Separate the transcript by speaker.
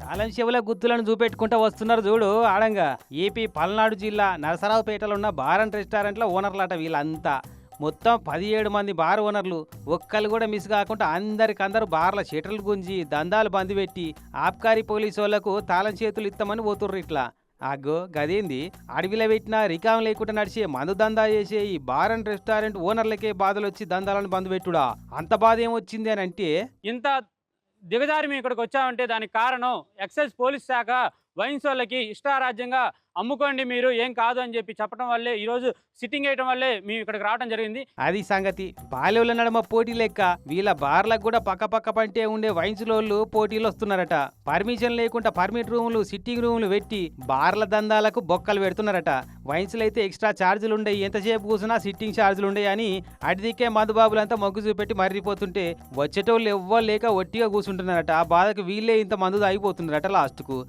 Speaker 1: తాళం చెవుల గుర్తులను చూపెట్టుకుంటూ వస్తున్నారు చూడు ఆడంగా. ఏపీ పల్నాడు జిల్లా నరసరావుపేటలో ఉన్న బార్ అండ్ రెస్టారెంట్ల ఓనర్లట వీళ్ళంతా. మొత్తం 17 మంది బార్ ఓనర్లు. ఒక్కళ్ళు కూడా మిస్ కాకుండా అందరికందరూ బార్ల షెటర్లు గుంజి దందాలు బంద్ పెట్టి ఆబ్కారీ పోలీసు వాళ్లకు తాళం చేతులు ఇస్తామని పోతుర్రు ఇట్లా. అగ్గో గదేంది, అడవిలో పెట్టినా రికాం లేకుండా నడిచే మందు దందా చేసే ఈ బార్ అండ్ రెస్టారెంట్ ఓనర్లకే బాధలు వచ్చి దందాలను బంద్ పెట్టుడా. అంత బాధ ఏమొచ్చింది అని అంటే,
Speaker 2: ఇంత దిగజారి మేము ఇక్కడికి వచ్చామంటే దానికి కారణం ఎక్సైజ్ పోలీస్ శాఖ వైన్స్ వాళ్ళకి ఇష్టారాజ్యంగా అమ్ముకోండి మీరు ఏం కాదు అని చెప్పి చెప్పడం వల్లే ఈరోజు సిట్టింగ్ వేయడం వల్లే మేము ఇక్కడికి రావడం జరిగింది.
Speaker 1: అది సంగతి. బాల్యోళ్ళ నడమ పోటీ లెక్క వీళ్ళ బార్లకు కూడా పక్క పంటే ఉండే వైన్స్లోళ్ళు పోటీలు వస్తున్నారట. పర్మిషన్ లేకుండా పర్మిట్ రూములు సిట్టింగ్ రూములు పెట్టి బార్ల దందాలకు బొక్కలు పెడుతున్నారట. వైన్స్లు అయితే ఎక్స్ట్రా ఛార్జీలు ఉండయి, ఎంతసేపు కూసినా సిట్టింగ్ ఛార్జీలు ఉండయి అని అడిదికే మందుబాబులంతా మొగ్గు చూపెట్టి మర్రిపోతుంటే వచ్చేటోళ్ళు ఎవ్వరు లేక ఒట్టిగా కూర్చుంటున్నారట. ఆ బాధకు వీళ్ళే ఇంత మందు అయిపోతున్నారట లాస్ట్కు.